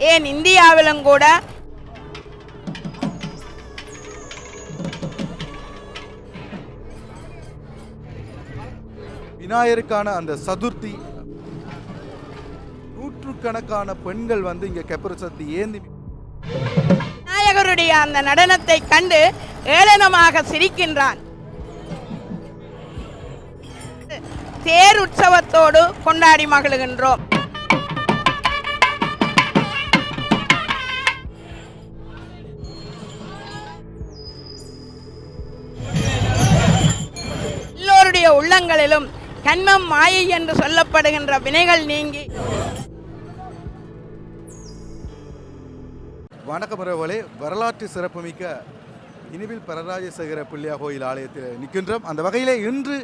ஏன் இந்தியாவிலும் கூட விநாயகருக்கான அந்த சதுர்த்தி நூற்றுக்கணக்கான பெண்கள் வந்து இங்க கெப்பரசத்தி ஏந்தி விநாயகருடைய அந்த நடனத்தை கண்டு ஏளனமாக சிரிக்கின்றான். தேர் உற்சவத்தோடு கொண்டாடி மகிழ்கின்றோம். எல்லோருடைய உள்ளங்களிலும் கண்மம் மாயை என்று சொல்லப்படுகின்ற வினைகள் நீங்கி. வணக்கம் உறவுகளே, வரலாற்று சிறப்புமிக்க இனிவில் பரராஜசேகர பிள்ளையார் கோயில் ஆலயத்தில் நிற்கின்றோம். அந்த வகையிலே இன்று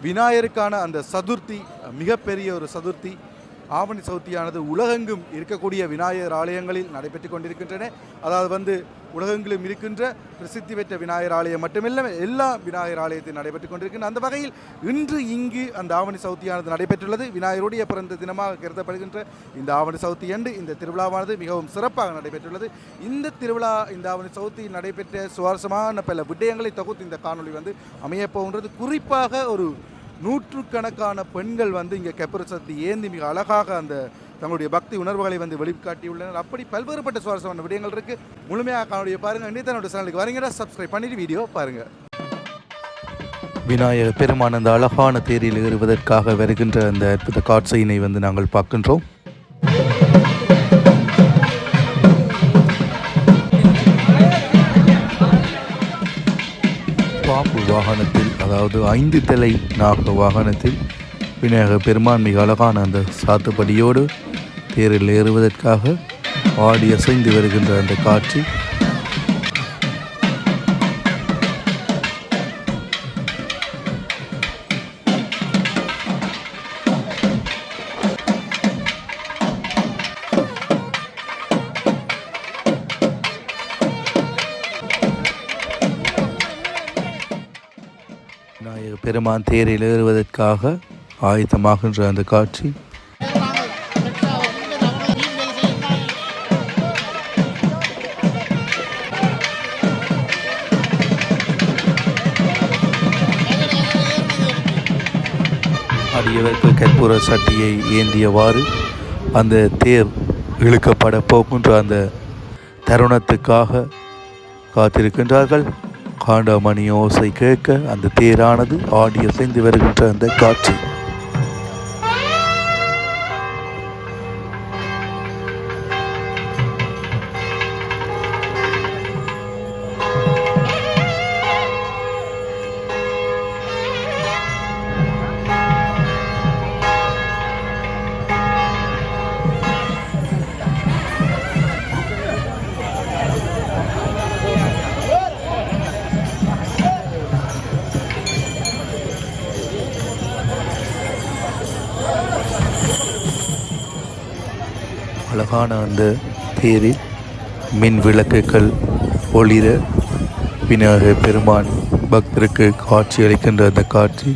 விநாயகருக்கான அந்த சதுர்த்தி மிகப்பெரிய ஒரு சதுர்த்தி ஆவணி சதுர்த்தியானது உலகெங்கும் இருக்கக்கூடிய விநாயகர் ஆலயங்களில் நடைபெற்று கொண்டிருக்கின்றன. அதாவது வந்து உலகெங்கிலும் இருக்கின்ற பிரசித்தி பெற்ற விநாயகர் ஆலயம் மட்டுமில்லை, எல்லா விநாயகர் ஆலயத்தில் நடைபெற்று கொண்டிருக்கின்றன. அந்த வகையில் இன்று இங்கு அந்த ஆவணி சதுர்த்தியானது நடைபெற்றுள்ளது. விநாயகருடைய பிறந்த தினமாக கருதப்படுகின்ற இந்த ஆவணி சதுர்த்தி அன்று இந்த திருவிழாவானது மிகவும் சிறப்பாக நடைபெற்றுள்ளது. இந்த திருவிழா இந்த ஆவணி சதுர்த்தியில் நடைபெற்ற சுவாரஸ்யமான பல விடயங்களை தொகுத்து இந்த காணொலி வந்து அமையப்போகின்றது. குறிப்பாக ஒரு நூற்றுக்கணக்கான பெண்கள் வந்து இங்கே கெப்பரசத்தி ஏந்தி மிக அழகாக அந்த தங்களுடைய பக்தி உணர்வுகளை வந்து வெளிக்காட்டியுள்ளனர். அப்படி பல்வேறுபட்ட சுவாரஸ்யமான விடயங்கள் இருக்குது. முழுமையாக காணொலியை பாருங்கள். இன்னும் தன்னுடைய சேனலுக்கு வரீங்கன்னா சப்ஸ்கிரைப் பண்ணிட்டு வீடியோ பாருங்கள். விநாயகர் பெருமான் அந்த அழகான தேரில் ஏறுவதற்காக வருகின்ற அந்த அற்புத காட்சியினை வந்து நாங்கள் பார்க்கின்றோம். பாம்பு வாகனத்தில், அதாவது 5 தலை நாக வாகனத்தில் விநாயகர் பெருமான் மிக அழகான அந்த சாத்துப்படியோடு தேரில் ஏறுவதற்காக ஆடி அசைந்து வருகின்ற அந்த காட்சி விநாயகர் பெருமான் தேரில் ஏறுவதற்காக ஆயத்தமாகின்ற அந்த காட்சி அடியவர்கள் கற்பூர சட்டியை ஏந்தியவாறு அந்த தேர் இழுக்கப்பட போகின்ற அந்த தருணத்துக்காக காத்திருக்கின்றார்கள். காண்டமணி ஓசை கேட்க அந்த தேரானது ஆடி அசைந்து வருகின்ற அந்த காட்சி அழகான அந்த தேரில் மின் விளக்குகள் ஒளிர விநாயகர் பெருமான் பக்தருக்கு காட்சி அளிக்கின்ற அந்த காட்சி,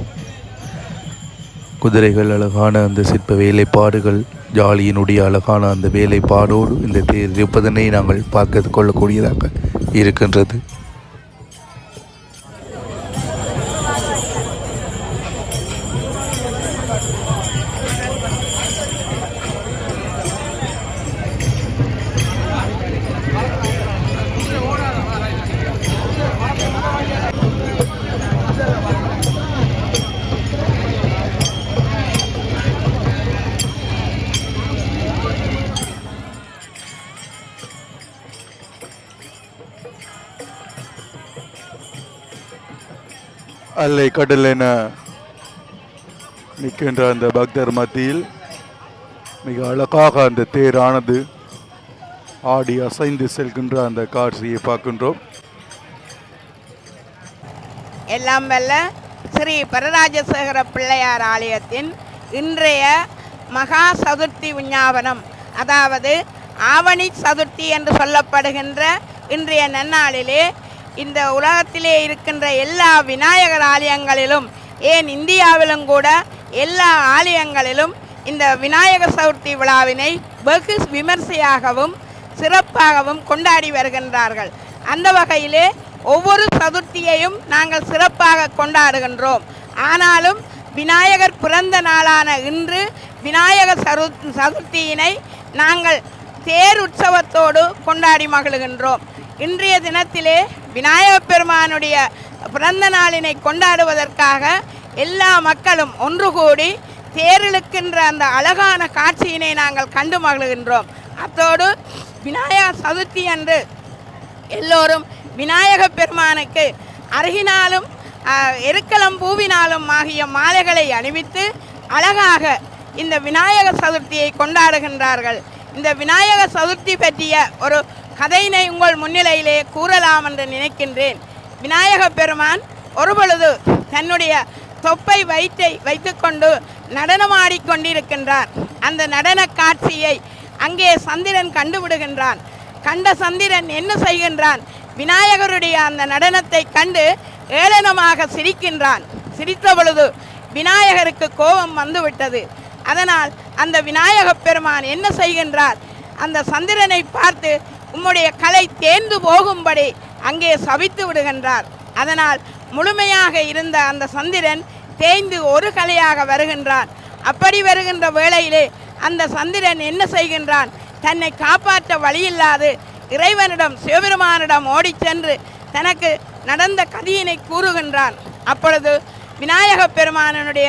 குதிரைகள் அழகான அந்த சிற்ப வேலைப்பாடுகள், ஜாலியினுடைய அழகான அந்த வேலைப்பாடோடு இந்த தேர் இருப்பதனை நாங்கள் பார்க்க கொள்ளக்கூடியதாக இருக்கின்றது. அல்லை கடல் என நிற்கின்ற அந்த பக்தர் மத்தியில் மிக அழகாக அந்த தேரானது ஆடி அசைந்து செல்கின்ற அந்த காட்சியை பார்க்கின்றோம். எல்லாம் வல்ல ஸ்ரீ பரராஜசேகர பிள்ளையார் ஆலயத்தின் இன்றைய மகா சதுர்த்தி விஞ்ஞாபனம், அதாவது ஆவணி சதுர்த்தி என்று சொல்லப்படுகின்ற இன்றைய நன்னாளிலே இந்த உலகத்திலே இருக்கின்ற எல்லா விநாயகர் ஆலயங்களிலும், ஏன் இந்தியாவிலும் கூட எல்லா ஆலயங்களிலும் இந்த விநாயகர் சதுர்த்தி விழாவினை வெகு விமர்சையாகவும் சிறப்பாகவும் கொண்டாடி வருகின்றார்கள். அந்த வகையிலே ஒவ்வொரு சதுர்த்தியையும் நாங்கள் சிறப்பாக கொண்டாடுகின்றோம். ஆனாலும் விநாயகர் பிறந்த நாளான இன்று விநாயக சதுர்த்தியினை நாங்கள் தேர் உற்சவத்தோடு கொண்டாடி மகிழ்கின்றோம். இன்றைய தினத்திலே விநாயகப் பெருமானுடைய பிறந்த நாளினை கொண்டாடுவதற்காக எல்லா மக்களும் ஒன்று கூடி தேரிழுக்கின்ற அந்த அழகான காட்சியினை நாங்கள் கண்டு மகிழ்கின்றோம். அத்தோடு விநாயகர் சதுர்த்தி அன்று எல்லோரும் விநாயகப் பெருமானுக்கு அருகினாலும் எருக்களம் பூவினாலும் ஆகிய மாலைகளை அணிவித்து அழகாக இந்த விநாயகர் சதுர்த்தியை கொண்டாடுகின்றார்கள். இந்த விநாயகர் சதுர்த்தி பற்றிய ஒரு கதையினை உங்கள் முன்னிலையிலே கூறலாம் என்று நினைக்கின்றேன். விநாயகப் பெருமான் ஒருபொழுது தன்னுடைய தொப்பை வயிற்றை வைத்துக்கொண்டு நடனமாடிக்கொண்டிருக்கின்றார். அந்த நடன காட்சியை அங்கே சந்திரன் கண்டுவிடுகின்றான். கண்ட சந்திரன் என்ன செய்கின்றான்? விநாயகருடைய அந்த நடனத்தை கண்டு ஏளனமாக சிரிக்கின்றான். சிரித்த பொழுது விநாயகருக்கு கோபம் வந்துவிட்டது. அதனால் அந்த விநாயகப் பெருமான் என்ன செய்கின்றார்? அந்த சந்திரனை பார்த்து உம்முடைய கலை தேர்ந்து போகும்படி அங்கே சபித்து விடுகின்றார். அதனால் முழுமையாக இருந்த அந்த சந்திரன் தேய்ந்து ஒரு கலையாக வருகின்றான். அப்படி வருகின்ற வேளையிலே அந்த சந்திரன் என்ன செய்கின்றான்? தன்னை காப்பாற்ற வழியில்லாது இறைவனிடம் சிவபெருமானிடம் ஓடி சென்று தனக்கு நடந்த கதியினை கூறுகின்றான். அப்பொழுது விநாயகப் பெருமானுடைய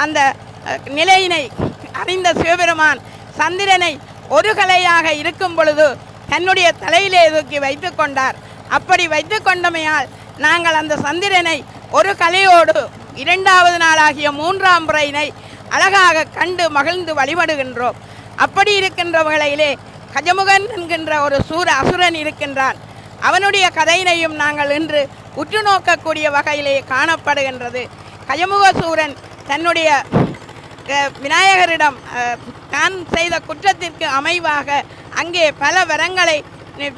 அந்த நிலையினை அறிந்த சிவபெருமான் சந்திரனை ஒரு கலையாக இருக்கும் பொழுது தன்னுடைய தலையிலே தூக்கி வைத்து கொண்டார். அப்படி வைத்து கொண்டமையால் நாங்கள் அந்த சந்திரனை ஒரு கலையோடு இரண்டாவது நாளாகிய மூன்றாம் முறையினை அழகாக கண்டு மகிழ்ந்து வழிபடுகின்றோம். அப்படி இருக்கின்ற வேளையிலே கஜமுகன் என்கின்ற ஒரு அசுரன் இருக்கின்றான். அவனுடைய கதையினையும் நாங்கள் இன்று உற்று நோக்கக்கூடிய வகையிலே காணப்படுகின்றது. கஜமுக சூரன் தன்னுடைய விநாயகரிடம் தான் செய்த குற்றத்திற்கு அமைவாக அங்கே பல வரங்களை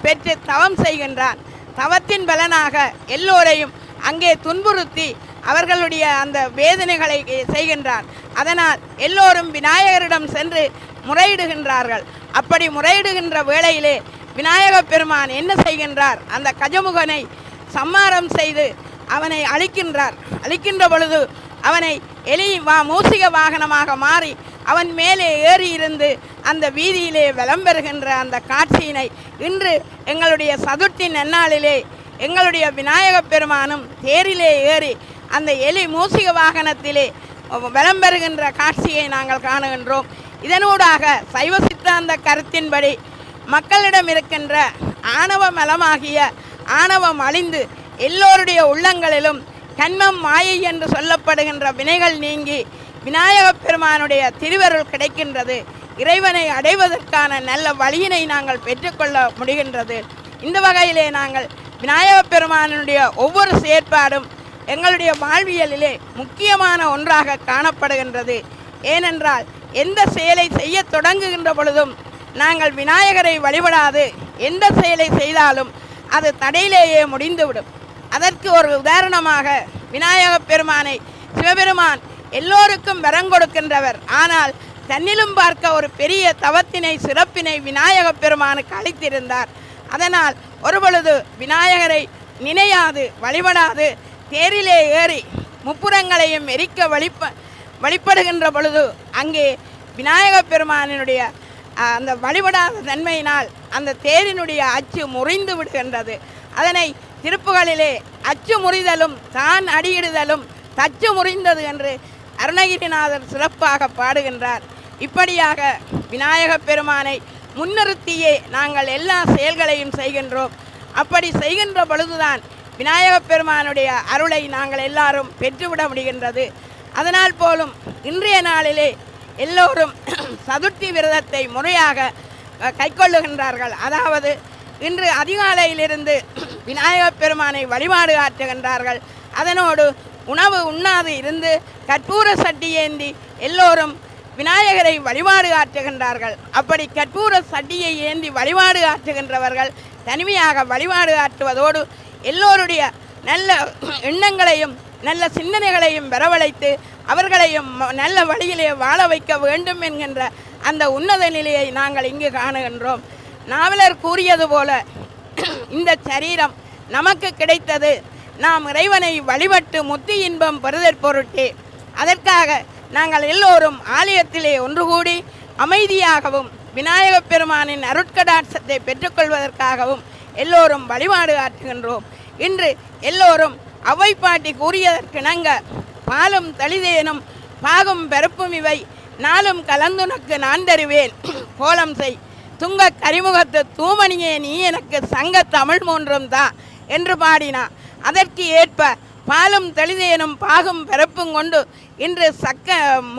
பெற்று தவம் செய்கின்றான். தவத்தின் பலனாக எல்லோரையும் அங்கே துன்புறுத்தி அவர்களுடைய அந்த வேதனைகளை செய்கின்றான். அதனால் எல்லோரும் விநாயகரிடம் சென்று முறையிடுகின்றார்கள். அப்படி முறையிடுகின்ற வேளையிலே விநாயகப் பெருமான் என்ன செய்கின்றார்? அந்த கஜமுகனை சம்மாரம் செய்து அவனை அழிக்கின்றார். அழிக்கின்ற பொழுது அவனை மூசிக வாகனமாக மாறி அவன் மேலே ஏறி இருந்து அந்த வீதியிலே விளம்பெறுகின்ற அந்த காட்சியினை இன்று எங்களுடைய சதுர்த்தி நன்னாளிலே எங்களுடைய விநாயகப் பெருமானும் தேரிலே ஏறி அந்த மூசிக வாகனத்திலே விளம்பெறுகின்ற காட்சியை நாங்கள் காணுகின்றோம். இதனூடாக சைவ சித்தாந்த கருத்தின்படி மக்களிடம் இருக்கின்ற ஆணவ மலமாகிய ஆணவம் அழிந்து எல்லோருடைய உள்ளங்களிலும் கண்மம் மாயை என்று சொல்லப்படுகின்ற வினைகள் நீங்கி விநாயகப் பெருமானுடைய திருவருள் கிடைக்கின்றது. இறைவனை அடைவதற்கான நல்ல வழியினை நாங்கள் பெற்றுக்கொள்ள முடிகின்றது. இந்த வகையிலே நாங்கள் விநாயகப் பெருமானுடைய ஒவ்வொரு செயற்பாடும் எங்களுடைய வாழ்வியலிலே முக்கியமான ஒன்றாக காணப்படுகின்றது. ஏனென்றால் எந்த செயலை செய்ய தொடங்குகின்ற பொழுதும் நாங்கள் விநாயகரை வழிபடாது எந்த செயலை செய்தாலும் அது தடையிலேயே முடிந்துவிடும். அதற்கு ஒரு உதாரணமாக விநாயகப் பெருமானை சிவபெருமான் எல்லோருக்கும் வரம் கொடுக்கின்றவர். ஆனால் தன்னிலும் பார்க்க ஒரு பெரிய தவத்தினை சிறப்பினை விநாயகப் பெருமானுக்கு அளித்திருந்தார். அதனால் ஒருபொழுது விநாயகரை நினையாது வழிபடாது தேரிலே ஏறி முப்புறங்களையும் எரிக்க வழிபடுகின்ற பொழுது அங்கே விநாயகப் பெருமானினுடைய அந்த வழிபடாத தன்மையினால் அந்த தேரினுடைய அச்சு முறிந்து விடுகின்றது. அதனை திருப்புகளிலே அச்சு முறிதலும் தான் அடியிடுதலும் தச்சு முறிந்தது என்று அருணகிரிநாதர் சிறப்பாக பாடுகின்றார். இப்படியாக விநாயகப் பெருமானை முன்னிறுத்தியே நாங்கள் எல்லா செயல்களையும் செய்கின்றோம். அப்படி செய்கின்ற பொழுதுதான் விநாயகப் பெருமானுடைய அருளை நாங்கள் எல்லாரும் பெற்றுவிட முடிகின்றது. அதனால் போலும் இன்றைய நாளிலே எல்லோரும் சதுர்த்தி விரதத்தை முறையாக கைக்கொள்ளுகின்றார்கள். அதாவது இன்று அதிகாலையிலிருந்து விநாயகப் பெருமானை வழிபாடு ஆற்றுகின்றார்கள். அதனோடு உணவு உண்ணாது இருந்து கற்பூர சட்டி ஏந்தி எல்லோரும் விநாயகரை வழிபாடு ஆற்றுகின்றார்கள். அப்படி கற்பூர சட்டியை ஏந்தி வழிபாடு ஆற்றுகின்றவர்கள் தனிமையாக வழிபாடு ஆற்றுவதோடு எல்லோருடைய நல்ல எண்ணங்களையும் நல்ல சிந்தனைகளையும் வரவழைத்து அவர்களையும் நல்ல வழியிலே வாழ வைக்க வேண்டும் என்கின்ற அந்த உன்னத நிலையை நாங்கள் இங்கு காணுகின்றோம். நாவலர் கூறியது போல இந்த சரீரம் நமக்கு கிடைத்தது நாம் இறைவனை வழிபட்டு முத்தி இன்பம் பெறுதற் பொருட்டே. அதற்காக நாங்கள் எல்லோரும் ஆலயத்திலே ஒன்று கூடி அமைதியாகவும் விநாயகப் பெருமானின் அருட்கடாட்சத்தை பெற்றுக்கொள்வதற்காகவும் எல்லோரும் வழிபாடு ஆற்றுகின்றோம். இன்று எல்லோரும் அவ்வை பாட்டி கூறியதற்கிணங்க பாலும் தளிதேனும் பாகும் பெருப்பும் இவை நாளும் கலந்துனக்கு நான் தருவேன் கோலம் செய் துங்க கரிமுகத்து தூமணியே நீ எனக்கு சங்க தமிழ் மூன்றும் தான் என்று பாடினார். அதற்கு ஏற்ப பாலும் தெளிதேனும் பாகும் பிறப்பும் கொண்டு இன்று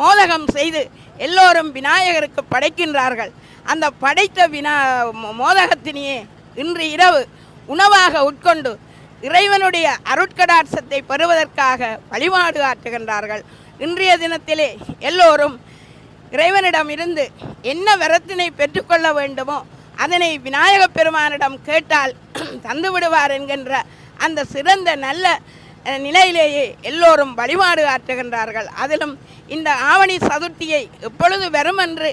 மோதகம் செய்து எல்லோரும் விநாயகருக்கு படைக்கின்றார்கள். அந்த படைத்த மோதகத்தினையே இன்று இரவு உணவாக உட்கொண்டு இறைவனுடைய அருட்கடாட்சத்தை பெறுவதற்காக வழிபாடு ஆற்றுகின்றார்கள். இன்றைய தினத்திலே எல்லோரும் இறைவனிடம் இருந்து என்ன வரத்தினை பெற்றுக்கொள்ள வேண்டுமோ அதனை விநாயகப் பெருமானிடம் கேட்டால் தந்து விடுவார் என்கின்ற அந்த சிறந்த நல்ல நிலையிலேயே எல்லோரும் வழிபாடு ஆற்றுகின்றார்கள். அதிலும் இந்த ஆவணி சதுர்த்தியை எப்பொழுது வரும் என்று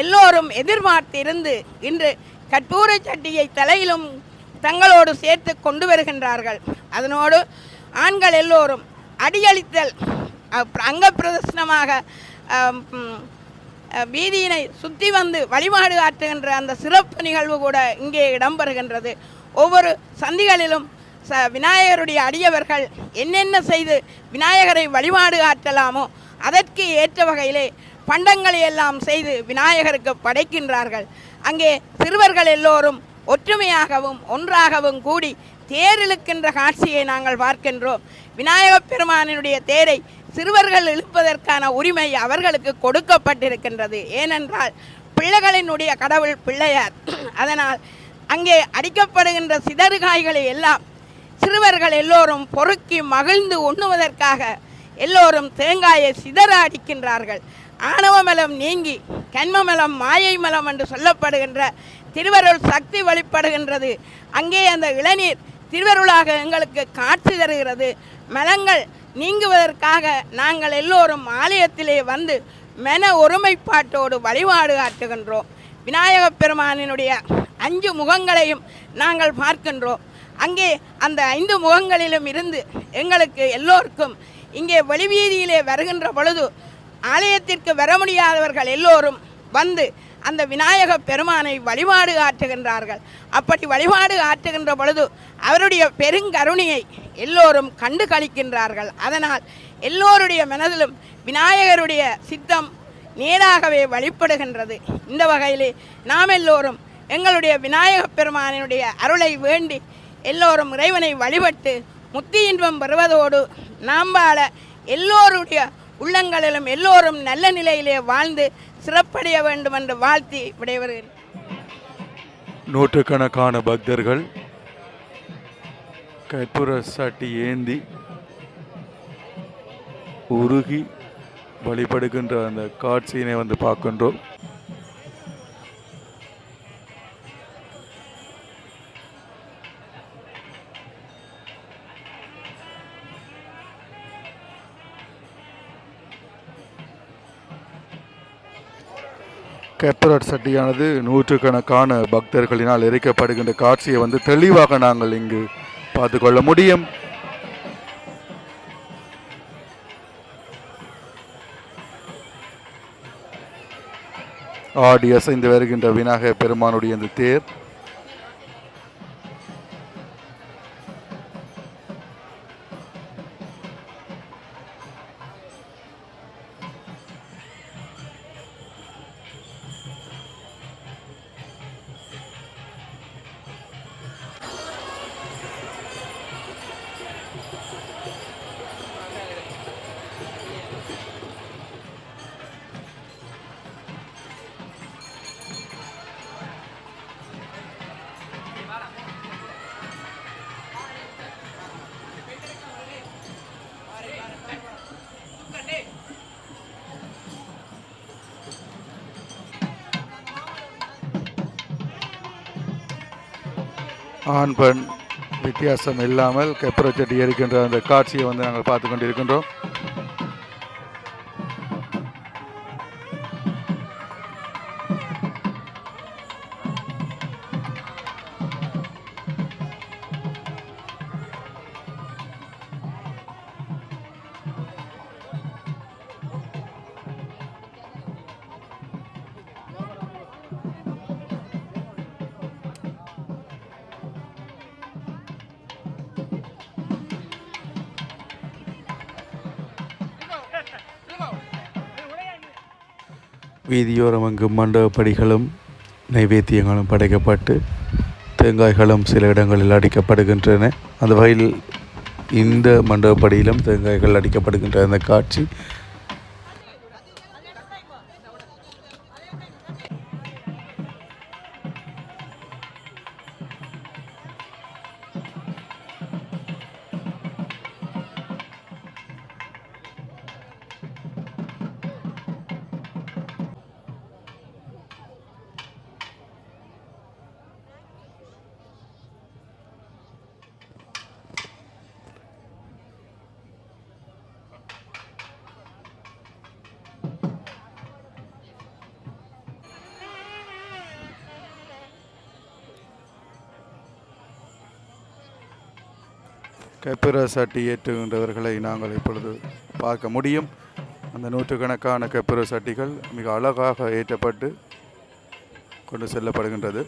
எல்லோரும் எதிர்பார்த்திருந்து இன்று கற்பூர சட்டியை தலையிலும் தங்களோடு சேர்த்து கொண்டு வருகின்றார்கள். அதனோடு ஆண்கள் எல்லோரும் அடியளித்தல் அங்க பிரதர்சனமாக வீதியினை சுற்றி வந்து வழிபாடு ஆற்றுகின்ற அந்த சிறப்பு நிகழ்வு கூட இங்கே இடம்பெறுகின்றது. ஒவ்வொரு சந்திகளிலும் விநாயகருடைய அடியவர்கள் என்னென்ன செய்து விநாயகரை வழிபாடு ஆற்றலாமோ அதற்கு ஏற்ற வகையிலே பண்டங்களை எல்லாம் செய்து விநாயகருக்கு படைக்கின்றார்கள். அங்கே சிறுவர்கள் எல்லோரும் ஒற்றுமையாகவும் ஒன்றாகவும் கூடி தேர் இழுக்கின்ற காட்சியை நாங்கள் பார்க்கின்றோம். விநாயகப் பெருமானினுடைய தேரை சிறுவர்கள் இழுப்பதற்கான உரிமை அவர்களுக்கு கொடுக்கப்பட்டிருக்கின்றது. ஏனென்றால் பிள்ளைகளினுடைய கடவுள் பிள்ளையார். அதனால் அங்கே அடிக்கப்படுகின்ற சிதறுகாய்களை எல்லாம் சிறுவர்கள் எல்லோரும் பொறுக்கி மகிழ்ந்து உண்ணுவதற்காக எல்லோரும் தேங்காயை சிதற அடிக்கின்றார்கள். ஆணவமலம் நீங்கி கண்மமலம் மாயை மலம் என்று சொல்லப்படுகின்ற திருவருள் சக்தி வழிபடுகின்றது. அங்கே அந்த இளநீர் திருவருளாக எங்களுக்கு காட்சி தருகிறது. மலங்கள் நீங்குவதற்காக நாங்கள் எல்லோரும் ஆலயத்திலே வந்து மன ஒருமைப்பாட்டோடு வழிபாடு ஆற்றுகின்றோம். விநாயகப் பெருமானினுடைய 5 முகங்களையும் நாங்கள் பார்க்கின்றோம். அங்கே அந்த 5 முகங்களிலும் இருந்து எங்களுக்கு எல்லோருக்கும் இங்கே வெளிவீதியிலே வருகின்ற பொழுது ஆலயத்திற்கு வர முடியாதவர்கள் எல்லோரும் வந்து அந்த விநாயக பெருமானை வழிபாடு ஆற்றுகின்றார்கள். அப்படி வழிபாடு ஆற்றுகின்ற பொழுது அவருடைய பெருங்கருணையை எல்லோரும் கண்டு கழிக்கின்றார்கள். அதனால் எல்லோருடைய மனதிலும் விநாயகருடைய சித்தம் நேராகவே வழிபடுகின்றது. இந்த வகையிலே நாம் எல்லோரும் எங்களுடைய விநாயக பெருமானினுடைய அருளை வேண்டி எல்லோரும் இறைவனை வழிபட்டு முத்தி இன்பம் பெறுவதோடு நாம் வாழ எல்லோருடைய உள்ளங்களிலும் எல்லோரும் நல்ல நிலையிலே வாழ்ந்து சிறப்படைய வேண்டும் என்று வாழ்த்தி விடைபெறுகிறேன். நூற்றுக்கணக்கான பக்தர்கள் கற்பூர சட்டி ஏந்தி உருகி வழிபடுகின்ற அந்த காட்சியினை வந்து பார்க்கின்றோம். கற்பூர சட்டியானது நூற்றுக்கணக்கான பக்தர்களினால் எரிக்கப்படுகின்ற காட்சியை வந்து தெளிவாக நாங்கள் இங்கு பார்த்து கொள்ள முடியும். ஆடி அசைந்து வருகின்ற விநாயகர் பெருமானுடைய அந்த தேர் ஆண் பெண் வித்தியாசம் இல்லாமல் கற்பூர சட்டி எரிக்கின்ற அந்த காட்சியை வந்து நாங்கள் பார்த்து கொண்டிருக்கின்றோம். வீதியோரம் அங்கு மண்டபப்படிகளும் நைவேத்தியங்களும் படைக்கப்பட்டு தேங்காய்களும் சில இடங்களில் அடிக்கப்படுகின்றன. அந்த வகையில் இந்த மண்டபப்படியிலும் தேங்காய்கள் அடிக்கப்படுகின்ற அந்த காட்சி கற்பூர சட்டி ஏற்றுகின்றவர்களை நாங்கள் இப்பொழுது பார்க்க முடியும். அந்த நூற்றுக்கணக்கான கற்பூர சட்டிகள் மிக அழகாக ஏற்றப்பட்டு கொண்டு செல்லப்படுகின்றது.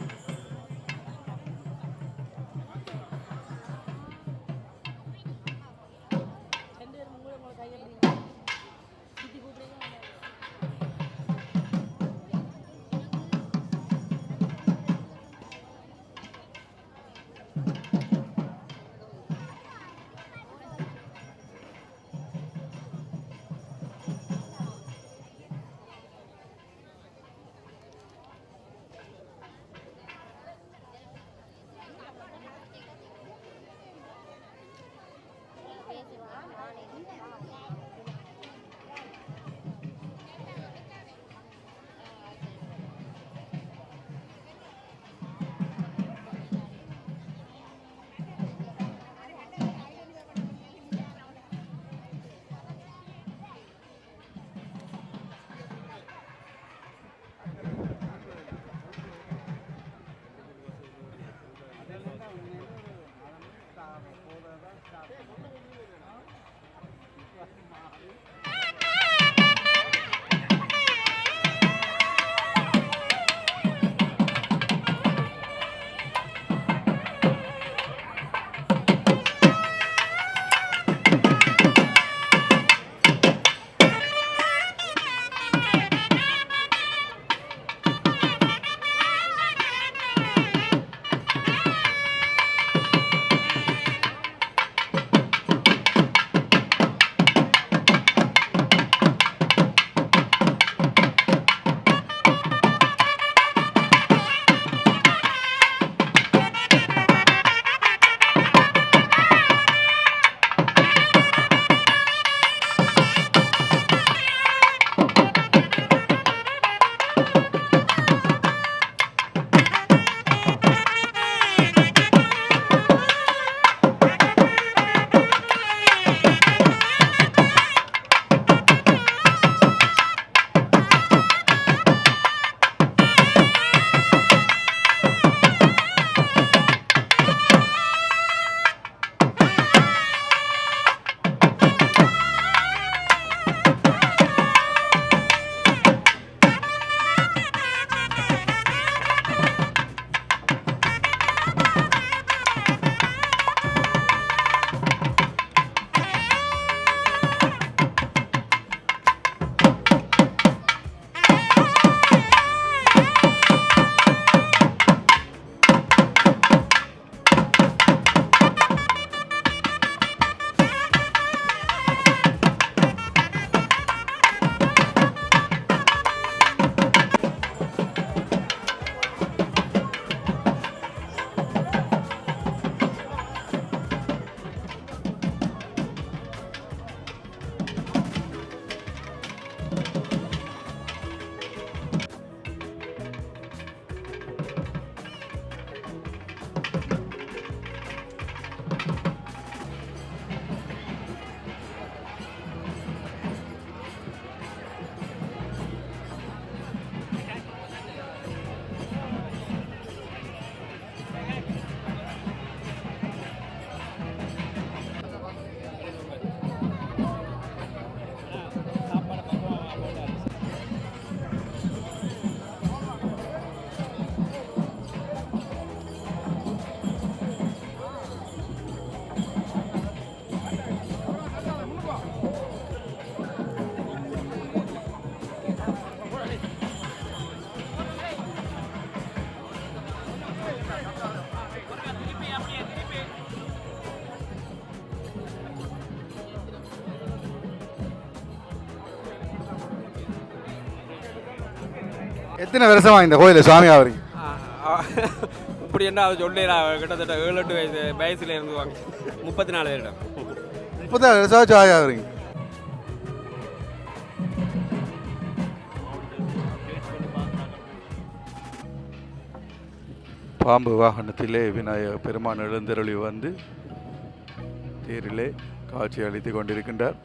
எத்தனை வருஷமா இந்த கோயிலில் சுவாமி ஆகிறீங்க? இப்படி என்ன அதை சொல்லி கிட்டத்தட்ட 7-8 வயசுல இருந்து வாங்க 34 வருடம். 30 வருஷம் சுவாமி ஆகிறீங்க. பாம்பு வாகனத்திலே விநாயகர் பெருமான் எழுந்தருளி வந்து தேரிலே காட்சி அளித்து கொண்டிருக்கின்றார்.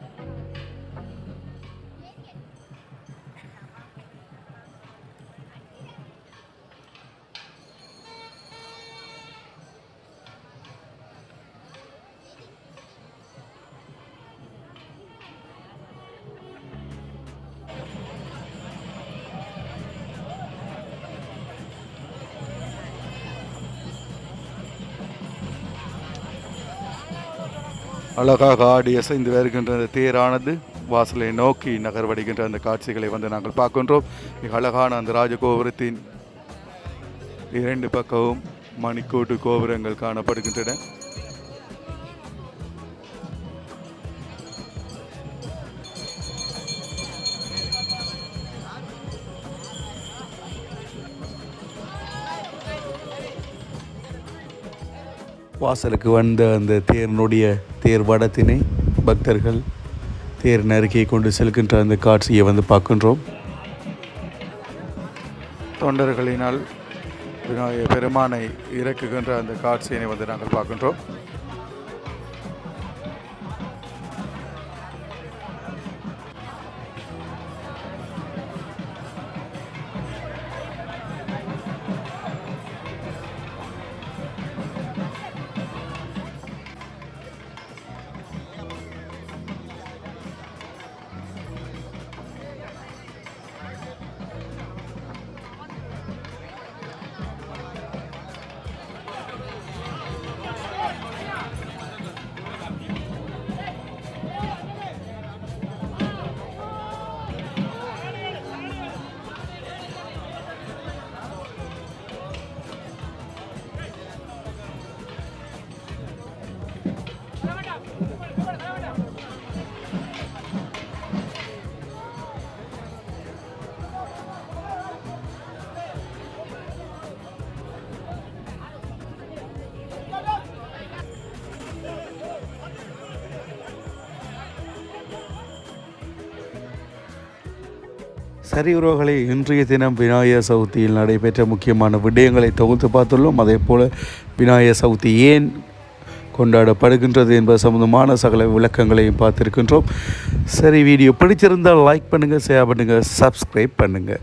அழகாக ஆடி அசைந்து வருகின்ற அந்த தேரானது வாசலை நோக்கி நகர்வடைகின்ற அந்த காட்சிகளை வந்து நாங்கள் பார்க்கின்றோம். மிக அழகான அந்த ராஜகோபுரத்தின் 2 பக்கமும் மணிக்கூட்டு கோபுரங்கள் காணப்படுகின்றன. வாசலுக்கு வந்த அந்த தேரினுடைய தேர் வடத்தினை பக்தர்கள் தேர் நறுக்கை கொண்டு செல்கின்ற அந்த காட்சியை வந்து பார்க்கின்றோம். தொண்டர்களினால் விநாயகர் பெருமானை இறக்குகின்ற அந்த காட்சியினை வந்து நாங்கள் பார்க்கின்றோம். சரி உறவுகளை, இன்றைய தினம் விநாயகர் சதுர்த்தியில் நடைபெற்ற முக்கியமான விடயங்களை தொகுத்து பார்த்துள்ளோம். அதே போல் விநாயகர் சதுர்த்தி ஏன் கொண்டாடப்படுகின்றது என்பது சம்பந்தமான சகல விளக்கங்களையும் பார்த்துருக்கின்றோம். சரி, வீடியோ பிடிச்சிருந்தால் லைக் பண்ணுங்கள், ஷேர் பண்ணுங்கள், சப்ஸ்கிரைப் பண்ணுங்கள்.